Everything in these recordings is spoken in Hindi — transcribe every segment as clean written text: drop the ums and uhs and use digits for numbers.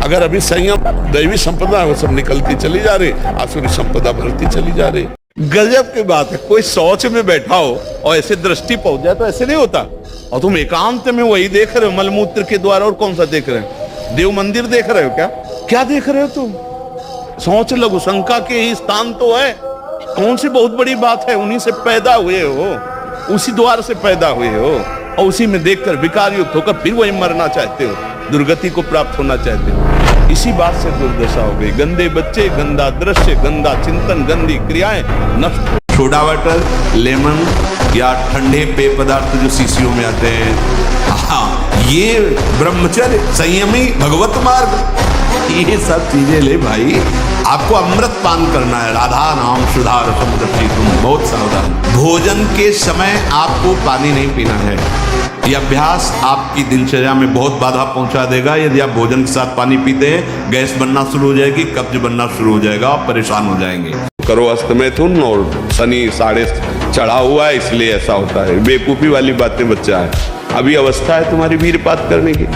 अगर अभी संयम दैवी संपदा वो सब निकलती चली जा रही, आसुरी संपदा बढ़ती चली जा रही। गजब की बात है, कोई शौच में बैठा हो और ऐसे दृष्टि पहुंच जाए तो ऐसे नहीं होता। और तुम एकांत में वही देख रहे हो, मलमूत्र के द्वारा। और कौन सा देख रहे हो? देव मंदिर देख रहे हो क्या? क्या देख रहे हो तुम? सोच लघु शंका के ही स्थान तो है। कौन सी बहुत बड़ी बात है? उन्हीं से पैदा हुए हो, उसी द्वार से पैदा हुए हो, और उसी में देखकर विकार युक्त होकर फिर वही मरना चाहते हो, दुर्गति को प्राप्त होना चाहते हो। इसी बात से दुर्दशा हो गई। गंदे बच्चे, गंदा दृश्य, गंदा चिंतन, गंदी क्रियाएं नष्ट। सोडा वाटर, लेमन या ठंडे पेय पदार्थ जो शीशियों में आते हैं, हाँ, ये ब्रह्मचर्य, संयमी, भगवत मार्ग, ये सब चीजें ले भाई। आपको अमृत पान करना है, राधा नाम सुधा रसम रसी तुम, बहुत सावधान। भोजन के समय आपको पानी नहीं पीना है। यह अभ्यास आपकी दिनचर्या में बहुत बाधा पहुंचा देगा। यदि आप भोजन के साथ पानी पीते हैं, गैस बनना शुरू हो जाएगी, कब्ज बनना शुरू हो जाएगा, आप परेशान हो जाएंगे। करो अस्तमैथुन, और शनि साढ़े चढ़ा हुआ है इसलिए ऐसा होता है। बेवकूफी वाली बातें बच्चा है। अभी अवस्था है तुम्हारी वीरपात करने की।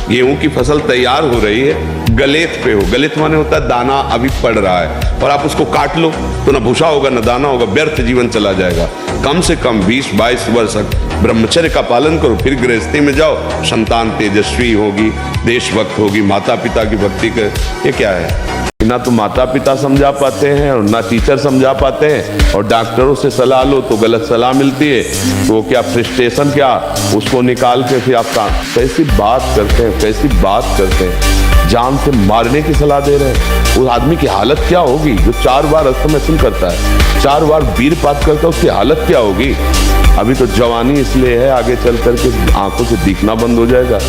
गेहूं की फसल तैयार हो रही है, गलेत पे हो। गलेत माने होता है दाना अभी पड़ रहा है, और आप उसको काट लो तो ना भूसा होगा ना दाना होगा, व्यर्थ जीवन चला जाएगा। कम से कम 20-22 वर्ष तक ब्रह्मचर्य का पालन करो, फिर गृहस्थी में जाओ। संतान तेजस्वी होगी, देशभक्त होगी, माता पिता की भक्ति कर। ये क्या है? ना तो माता पिता समझा पाते हैं और ना टीचर समझा पाते हैं, और डॉक्टरों से सलाह लो तो गलत सलाह मिलती है। तो क्या फ्रस्ट्रेशन, क्या उसको निकाल के फिर आप कैसी बात करते हैं, कैसी बात करते हैं, जान से मारने की सलाह दे रहे हैं। उस आदमी की हालत क्या होगी जो 4 बार अस्तमैथुन करता है, 4 बार वीरपात करता है, उसकी हालत क्या होगी? अभी तो जवानी इसलिए है, आगे चल करके आंखों से दिखना बंद हो जाएगा,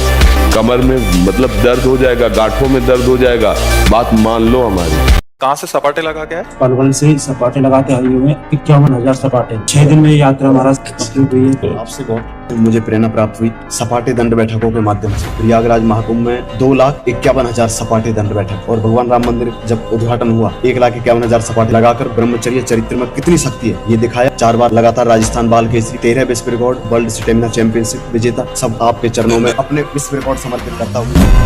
कमर में मतलब दर्द हो जाएगा, गांठों में दर्द हो जाएगा। बात मान लो हमारी। कहाँ से सपाटे लगा के आए? पलवल से ही सपाटे लगाते हैं में 51,000 सपाटे। 6 दिन में यात्रा हमारा कंप्लीट हुई है। तो आपसे बहुत मुझे प्रेरणा प्राप्त हुई सपाटे दंड बैठकों के माध्यम से। प्रयागराज महाकुंभ में 2,51,000 सपाटे दंड बैठक, और भगवान राम मंदिर जब उद्घाटन हुआ 1,51,000 सपाटे लगाकर ब्रह्मचर्य चरित्र में कितनी शक्ति है ये दिखाया। 4 बार लगातार राजस्थान बाल केसरी, 13 विश्व रिकॉर्ड, वर्ल्ड स्टेमिना चैंपियनशिप विजेता, सब आपके चरणों में अपने विश्व रिकॉर्ड समर्पित करता हूँ।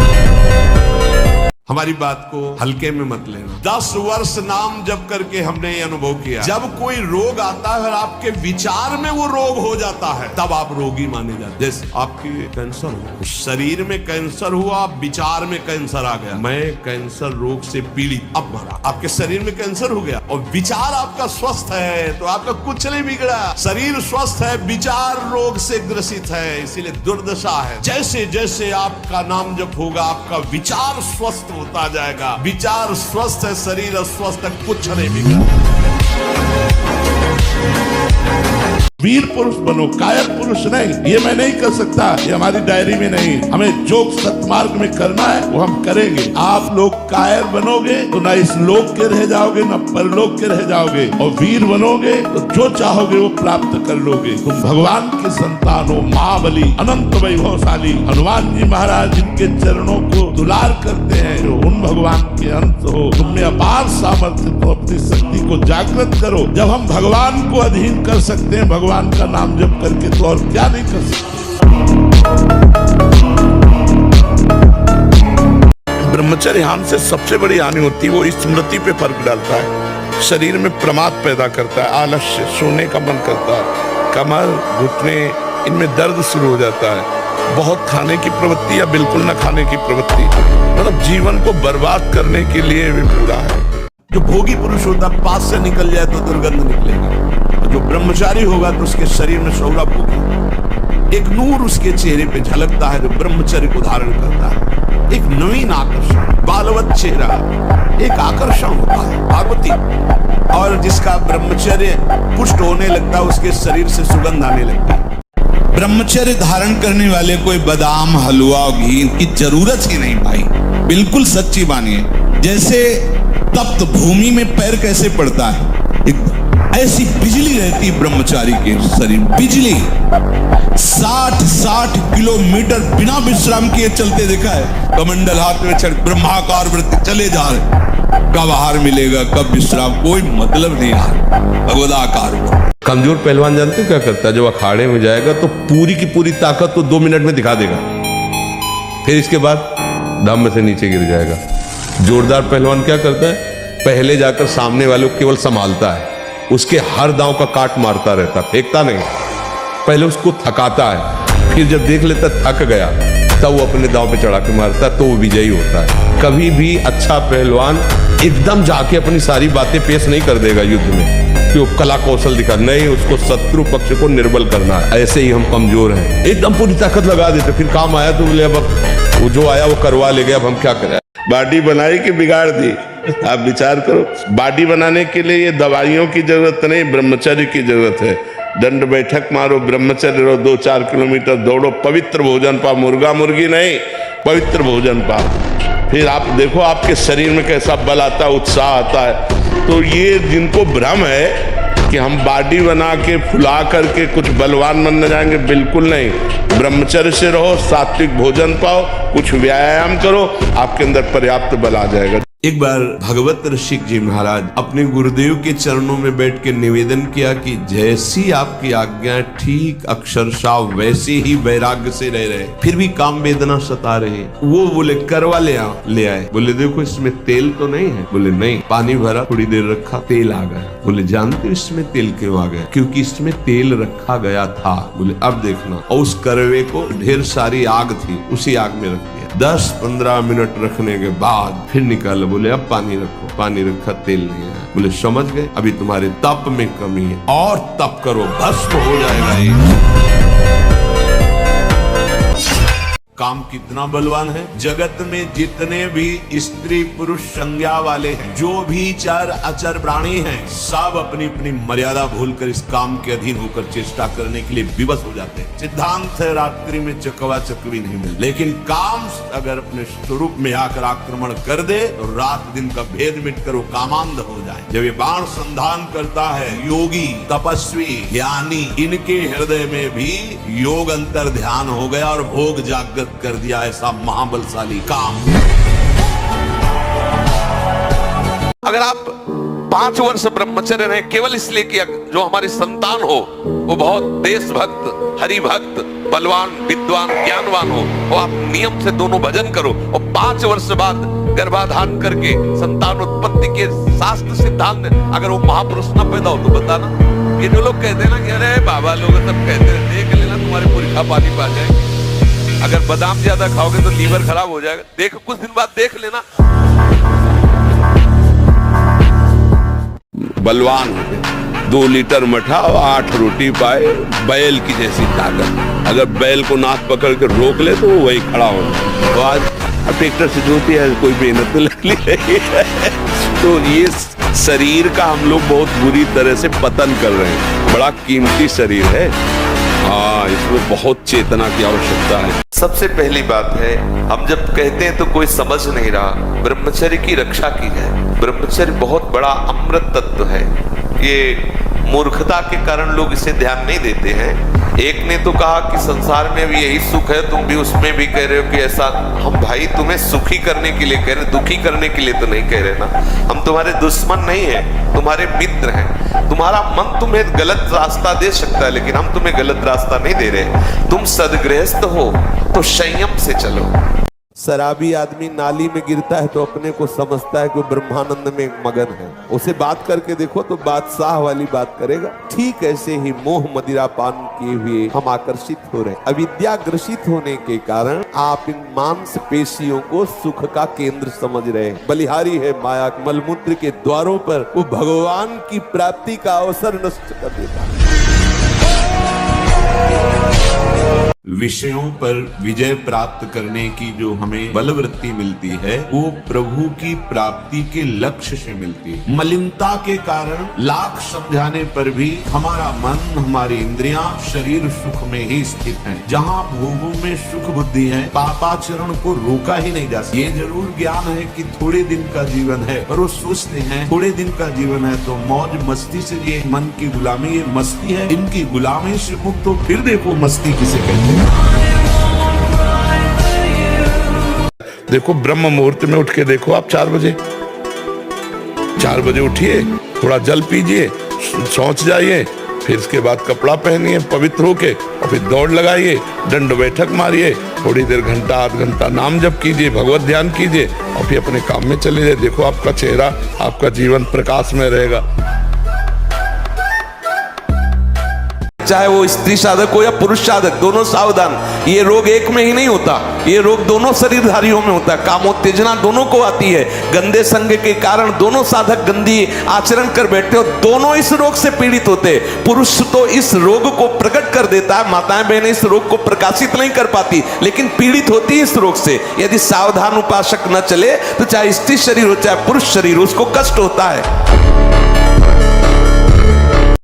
हमारी बात को हल्के में मत लेना। 10 वर्ष नाम जप करके हमने ये अनुभव किया, जब कोई रोग आता है और आपके विचार में वो रोग हो जाता है, तब आप रोगी माने जाते हैं। जैसे आपकी कैंसर हुआ, शरीर में कैंसर हुआ, विचार में कैंसर आ गया, मैं कैंसर रोग से पीड़ित, अब मरा। आपके शरीर में कैंसर हो गया और विचार आपका स्वस्थ है, तो आपका कुछ नहीं बिगड़ा। शरीर स्वस्थ है, विचार रोग से ग्रसित है, इसीलिए दुर्दशा है। जैसे जैसे आपका नाम जप होगा, आपका विचार स्वस्थ होता जाएगा। विचार स्वस्थ है, शरीर अस्वस्थ है, कुछ नहीं बिगड़ा। वीर पुरुष बनो, कायर पुरुष नहीं। ये मैं नहीं कर सकता, ये हमारी डायरी में नहीं। हमें जो सत्मार्ग में करना है वो हम करेंगे। आप लोग कायर बनोगे तो ना इस लोक के रह जाओगे ना परलोक के रह जाओगे, और वीर बनोगे तो जो चाहोगे वो प्राप्त कर लोगे। तुम भगवान के संतान हो, महाबली, अनंत वैभवशाली हनुमान जी महाराज जिनके चरणों को दुलार करते हैं, जो उन भगवान के अंश हो। तुमने अपार सामर्थ्य, तो अपनी शक्ति को जागृत करो। जब हम भगवान को अधीन कर सकते हैं भगवान का नाम जप करके, तो और क्या नहीं कर सकते। ब्रह्मचर्य हानि से सबसे बड़ी हानि होती है, वो स्मृति पे फर्क डालता है, शरीर में प्रमाद पैदा करता है, आलस्य, सोने का मन करता है, कमर, घुटने, इनमें दर्द शुरू हो जाता है, बहुत खाने की प्रवृत्ति या बिल्कुल न खाने की प्रवृत्ति, मतलब जीवन को बर्बाद करने के लिए भी पूरा है। जो भोगी पुरुष होता है, पास से निकल जाए तो दुर्गंध निकलेगा। जो ब्रह्मचारी होगा तो उसके शरीर में सौरभ होगा, एक नूर उसके चेहरे पे झलकता है जो ब्रह्मचर्य को धारण करता है। एक नवीन आकर्षण, बालवत चेहरा, एक आकर्षण होता है भागवती। और जिसका ब्रह्मचर्य पुष्ट होने लगता है, उसके शरीर से सुगंध आने लगती है। ब्रह्मचर्य धारण करने वाले कोई बादाम, हलवा, घी की जरूरत ही नहीं भाई, बिल्कुल सच्ची मानिए। जैसे तप्त भूमि में पैर कैसे पड़ता है, ऐसी बिजली रहती ब्रह्मचारी के शरीर। बिजली 60 किलोमीटर बिना विश्राम किए चलते देखा है। कमंडल हाथ में चढ़ ब्रह्माकार वृत्ति चले जा रहे, कब आहार मिलेगा, कब विश्राम, कोई मतलब नहीं यार, भगवदाकार। कमजोर पहलवान जानते हो क्या करता है? जब अखाड़े में जाएगा तो पूरी की पूरी ताकत तो 2 मिनट में दिखा देगा, फिर इसके बाद दम से नीचे गिर जाएगा। जोरदार पहलवान क्या करता है, पहले जाकर सामने वाले को केवल संभालता है, उसके हर दांव का काट मारता रहता, फेंकता नहीं, पहले उसको थकाता है, फिर जब देख लेता थक गया तब वो अपने दांव पे चढ़ा के मारता है, तो वो विजयी होता है। कभी भी अच्छा पहलवान एकदम जाके अपनी सारी बातें पेश नहीं कर देगा युद्ध में कि वो कला कौशल दिखा, नहीं, उसको शत्रु पक्ष को निर्बल करना है। ऐसे ही हम कमजोर हैं, एकदम पूरी ताकत लगा देते, फिर काम आया तो बोले अब वो जो आया वो करवा ले गया, अब हम क्या करें। बॉडी बनाई कि बिगाड़ दी, आप विचार करो। बॉडी बनाने के लिए ये दवाइयों की जरूरत नहीं, ब्रह्मचर्य की जरूरत है। दंड बैठक मारो, ब्रह्मचर्य रहो, 2-4 किलोमीटर दौड़ो, पवित्र भोजन पाओ, मुर्गा मुर्गी नहीं, पवित्र भोजन पाओ, फिर आप देखो आपके शरीर में कैसा बल आता है, उत्साह आता है। तो ये जिनको भ्रम है कि हम बॉडी बना के फुला करके कुछ बलवान बन जाएंगे, बिल्कुल नहीं। ब्रह्मचर्य से रहो, सात्विक भोजन पाओ, कुछ व्यायाम करो, आपके अंदर पर्याप्त बल आ जाएगा। एक बार भगवत ऋषिक जी महाराज अपने गुरुदेव के चरणों में बैठ के निवेदन किया कि जैसी आपकी आज्ञा, ठीक अक्षरशः वैसे ही वैराग्य से रह रहे, फिर भी काम वेदना सता रहे। वो बोले करवा ले आए। बोले देखो इसमें तेल तो नहीं है। बोले नहीं, पानी भरा, थोड़ी देर रखा, तेल आ गया। बोले जानते हो इसमें तेल क्यों आ गया? क्योंकि इसमें तेल रखा गया था। बोले अब देखना, और उस करवे को ढेर सारी आग थी, उसी आग में रख दिया। 10-15 मिनट रखने के बाद फिर निकाला। बोले अब पानी रखो, पानी रखा, तेल नहीं है। बोले समझ गए, अभी तुम्हारे तप में कमी है, और तप करो, भस्म हो जाएगा ये। काम कितना बलवान है। जगत में जितने भी स्त्री पुरुष संज्ञा वाले हैं, जो भी चर अचर प्राणी हैं, सब अपनी अपनी मर्यादा भूलकर इस काम के अधीन होकर चेष्टा करने के लिए विवश हो जाते हैं। सिद्धांत है रात्रि में चकवा चकवी नहीं मिलती, लेकिन काम अगर अपने स्वरूप में आकर आक्रमण कर दे तो रात दिन का भेद मिटकर वो कामांध हो जाए। जब ये बाण संधान करता है, योगी तपस्वी ज्ञानी, इनके हृदय में भी योग अंतर ध्यान हो गया और भोग जागृत कर दिया ऐसा महाबलशाली काम। अगर आप 5 वर्ष ब्रह्मचर्य रहे केवल इसलिए कि जो हमारी संतान हो वो बहुत देशभक्त, हरिभक्त, बलवान, विद्वान, ज्ञानवान हो, और आप नियम से दोनों भजन करो, और 5 वर्ष बाद गर्भाधान करके संतान उत्पत्ति के शास्त्र सिद्धांत अगर वो महापुरुष न पैदा हो तो बताना। ये जो लोग कहते हैं ना कि अरे बाबा लोग सब कहते हैं, देख लेना तुम्हारे पुरखा पानी पा जाएंगे, अगर बादाम ज्यादा खाओगे तो लीवर खराब हो जाएगा, देखो कुछ दिन बाद देख लेना। बलवान 2 लीटर मठा और 8 रोटी पाए, बैल की जैसी ताकत। अगर बैल को नाक पकड़ के रोक ले तो वही खड़ा होगा। तो आज ट्रैक्टर से जोती है, कोई मेहनत तो लगनी नहीं है। तो ये शरीर का हम लोग बहुत बुरी तरह से पतन कर रहे हैं। बड़ा कीमती शरीर है, हाँ, इसमें बहुत चेतना की आवश्यकता है। सबसे पहली बात है, हम जब कहते हैं तो कोई समझ नहीं रहा, ब्रह्मचर्य की रक्षा की जाए। ब्रह्मचर्य बहुत बड़ा अमृत तत्व है। ये मूर्खता के कारण लोग इसे ध्यान नहीं देते हैं। एक ने तो कहा कि संसार में भी यही सुख है, तुम भी उसमें भी कह रहे हो कि ऐसा। हम भाई तुम्हें सुखी करने के लिए कह रहे, दुखी करने के लिए तो नहीं कह रहे ना। हम तुम्हारे दुश्मन नहीं है, तुम्हारे मित्र हैं। तुम्हारा मन तुम्हें गलत रास्ता दे सकता है, लेकिन हम तुम्हें गलत रास्ता नहीं दे रहे। तुम सद्गृहस्थ हो तो संयम से चलो। शराबी आदमी नाली में गिरता है तो अपने को समझता है कि ब्रह्मानंद में मगन है, उसे बात करके देखो तो बादशाह वाली बात करेगा। ठीक ऐसे ही मोह मदिरा पान किए हुए हम आकर्षित हो रहे हैं। अविद्या ग्रसित होने के कारण आप इन मांस पेशियों को सुख का केंद्र समझ रहे हैं। बलिहारी है माया, मलमूत्र के द्वारों पर वो भगवान की प्राप्ति का अवसर नष्ट कर देता है। विषयों पर विजय प्राप्त करने की जो हमें बलवृत्ति मिलती है, वो प्रभु की प्राप्ति के लक्ष्य से मिलती है। मलिनता के कारण लाख समझाने पर भी हमारा मन, हमारी इंद्रियां, शरीर सुख में ही स्थित है। जहाँ भोगों में सुख बुद्धि है, पापाचरण को रोका ही नहीं जा सकता। ये जरूर ज्ञान है कि थोड़े दिन का जीवन है, और वो सोचते हैं थोड़े दिन का जीवन है तो मौज मस्ती से, ये मन की गुलामी, ये मस्ती है, इनकी गुलामी से मुक्त हो। फिर देखो मस्ती किसे कहते हैं। देखो ब्रह्म मुहूर्त में उठ के देखो आप 4 बजे उठिए, थोड़ा जल पीजिए, शौच जाइए, फिर इसके बाद कपड़ा पहनिए पवित्र होके और फिर दौड़ लगाइए, दंड बैठक मारिए, थोड़ी देर घंटा आध घंटा नाम जप कीजिए, भगवत ध्यान कीजिए और फिर अपने काम में चले जाइए। देखो आपका चेहरा, आपका जीवन प्रकाश में रहेगा। चाहे वो स्त्री साधक हो या पुरुष साधक, दोनों सावधान। ये रोग एक में ही नहीं होता, ये रोग दोनों शरीरधारियों में होता है। कामोत्तेजना दोनों को आती है। गंदे संग के कारण दोनों साधक गंदी आचरण कर बैठते हो, दोनों इस रोग से पीड़ित होते। पुरुष तो इस रोग को प्रकट कर देता है, माताएं बहनें इस रोग को प्रकाशित नहीं कर पाती, लेकिन पीड़ित होती है इस रोग से। यदि सावधान उपासक न चले तो चाहे स्त्री शरीर हो चाहे पुरुष शरीर हो, उसको कष्ट होता है।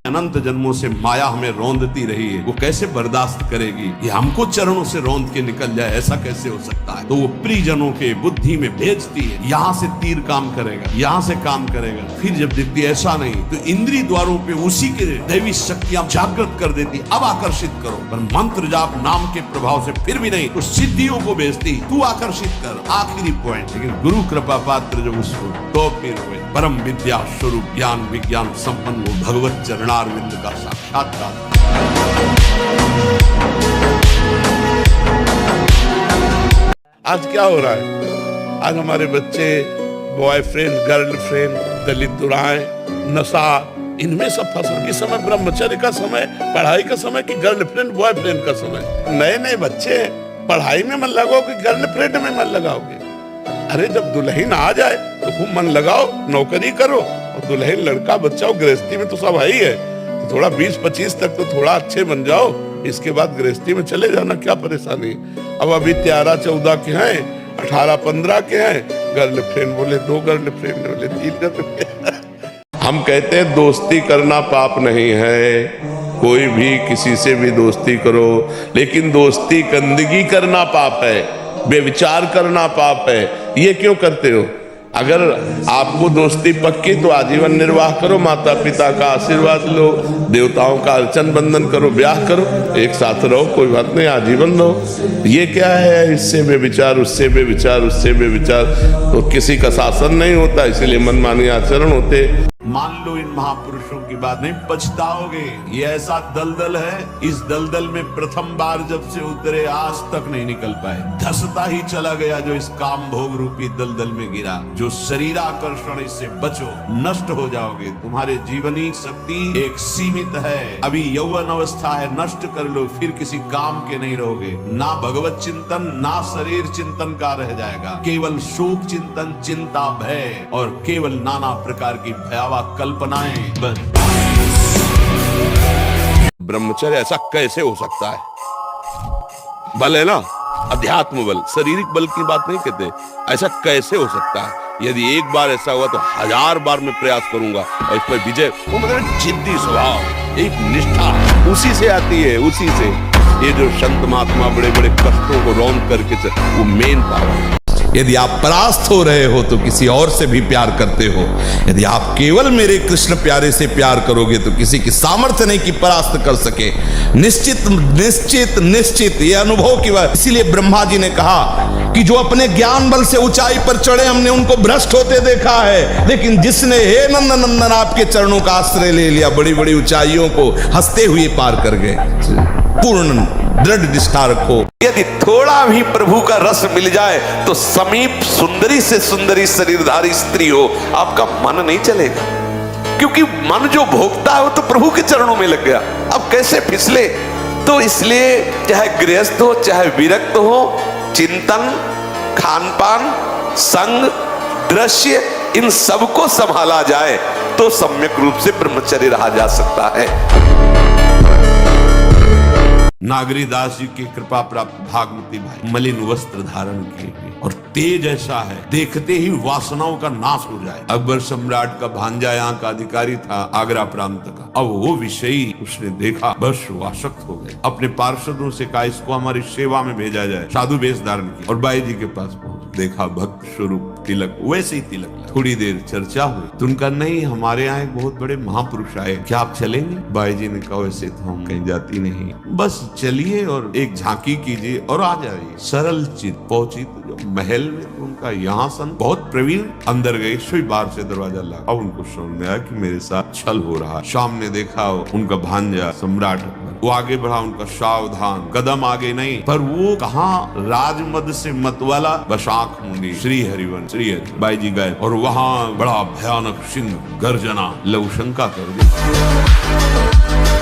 अनंत जन्मों से माया हमें रौंदती रही है, वो कैसे बर्दाश्त करेगी? ये हमको चरणों से रौंद के निकल जाए, ऐसा कैसे हो सकता है? तो वो प्रियजनों के बुद्धि में भेजती है, यहाँ से तीर काम करेगा, यहाँ से काम करेगा। फिर जब देखती ऐसा नहीं तो इंद्रिय द्वारों पे उसी के दैवी शक्तियां जागृत कर देती, अब आकर्षित करो। पर मंत्र जाप नाम के प्रभाव से फिर भी नहीं, तो सिद्धियों को भेजती, तू आकर्षित कर, आखिरी पॉइंट। लेकिन गुरु कृपा पात्र जब उसको, तो फिर परम विद्या स्वरूप ज्ञान विज्ञान संपन्न वो भगवत चरणारविंद का साक्षात्कार। आज क्या हो रहा है? आज हमारे बच्चे बॉयफ्रेंड गर्लफ्रेंड, दलित दुराएं, नशा, इनमें सब फंसे। इस समय ब्रह्मचर्य का समय, पढ़ाई का समय कि गर्लफ्रेंड बॉयफ्रेंड का समय? नए नए बच्चे पढ़ाई में मन लगाओ कि गर्लफ्रेंड में मन लगाओगे? अरे जब दुल्हन आ जाए तो खूब मन लगाओ, नौकरी करो, और दुल्हन लड़का बच्चा हो, गृहस्थी में तो सब है ही है, तो थोड़ा 20-25 तक तो थोड़ा अच्छे बन जाओ, इसके बाद गृहस्थी में चले जाना, क्या परेशानी? अब अभी 13-14 के हैं, 18-15 के हैं, गर्लफ्रेंड बोले 2 गर्लफ्रेंड बोले 3 गर्लफ्रेंड। हम कहते हैं दोस्ती करना पाप नहीं है, कोई भी किसी से भी दोस्ती करो, लेकिन दोस्ती गंदगी करना पाप है, बेविचार करना पाप है। ये क्यों करते हो? अगर आपको दोस्ती पक्की तो आजीवन निर्वाह करो, माता पिता का आशीर्वाद लो, देवताओं का अर्चन बंधन करो, ब्याह करो, एक साथ रहो, कोई बात नहीं, आजीवन रहो। ये क्या है, इससे बेविचार, उससे बेविचार, उससे बेविचार, तो किसी का शासन नहीं होता, इसीलिए मनमानी आचरण होते। मान लो इन महापुरुषों की बात, नहीं पछताओगे। ये ऐसा दलदल है, इस दलदल में प्रथम बार जब से उतरे आज तक नहीं निकल पाए, धसता ही चला गया जो इस काम भोग रूपी दलदल में गिरा। जो शरीराकर्षण, इससे बचो, नष्ट हो जाओगे। तुम्हारे जीवनी शक्ति एक सीमित है, अभी यौवन अवस्था है, नष्ट कर लो, फिर किसी काम के नहीं रहोगे। ना भगवत चिंतन ना शरीर चिंतन का रह जाएगा, केवल शोक चिंतन, चिंता, भय और केवल नाना प्रकार की भयावह कल्पनाएं। बस ब्रह्मचर्य ऐसा कैसे हो सकता है? बल है ना, अध्यात्म बल, शारीरिक बल की बात नहीं कहते। ऐसा कैसे हो सकता है? यदि एक बार ऐसा हुआ तो 1000 बार मैं प्रयास करूंगा और इस पर विजय। वो मतलब जिद्दी स्वभाव, एक निष्ठा उसी से आती है, उसी से। ये जो संत महात्मा बड़े बड़े कष्टों को रौंद करके, वो मेन पावर। यदि आप परास्त हो रहे हो तो किसी और से भी प्यार करते हो। यदि आप केवल मेरे कृष्ण प्यारे से प्यार करोगे तो किसी की सामर्थ्य नहीं कि परास्त कर सके। निश्चित निश्चित निश्चित ये अनुभव की बात। इसीलिए ब्रह्मा जी ने कहा कि जो अपने ज्ञान बल से ऊंचाई पर चढ़े, हमने उनको भ्रष्ट होते देखा है, लेकिन जिसने हे नंदन नंदन आपके चरणों का आश्रय ले लिया, बड़ी बड़ी ऊंचाइयों को हंसते हुए पार कर गए। पूर्ण दृढ़ निष्ठा रखो। यदि थोड़ा भी प्रभु का रस मिल जाए तो समीप सुंदरी से सुंदरी शरीरधारी स्त्री हो, आपका मन नहीं चलेगा, क्योंकि मन जो भोगता है वो तो प्रभु के चरणों में लग गया। अब कैसे फिसले? तो इसलिए चाहे गृहस्थ हो चाहे विरक्त हो, चिंतन, खान पान, संग, दृश्य, इन सबको संभाला जाए तो सम्यक रूप से ब्रह्मचर्य रहा जा सकता है। नागरी दास जी की कृपा प्राप्त भागवती भाई मलिन वस्त्र धारण किए और तेज ऐसा है, देखते ही वासनाओं का नाश हो जाए। अकबर सम्राट का भांजा यहाँ का अधिकारी था, आगरा प्रांत का। अब वो विषयी उसने देखा, बस वो आसक्त हो गए। अपने पार्षदों से कहा इसको हमारी सेवा में भेजा जाए। साधु वेश धारण किया और बाई जी के पास पहुंच, देखा भक्त स्वरूप तिलक, वैसे ही तिलक। थोड़ी देर चर्चा हुई तो उनका, नहीं हमारे यहाँ एक बहुत बड़े महापुरुष आए, क्या आप चलेंगे? बाई जी ने कहा वैसे तो हम कहीं जाती नहीं, बस चलिए और एक झांकी कीजिए और आ जाइए। सरल चित पहुंची तो महल में उनका यहाँ सन बहुत प्रवीण अंदर गए, सुई बार से दरवाजा लगा। अब उनको समझ में आया कि मेरे साथ छल हो रहा। शाम ने देखा उनका भांजा सम्राट, वो आगे बढ़ा, उनका सावधान कदम आगे नहीं, पर वो कहाँ राजमद से मतवाला, बस आंख मूंदी, श्री हरिवन श्री हरि, बाई जी गए और वहां बड़ा भयानक सिंह गर्जना लघुशंका कर दी।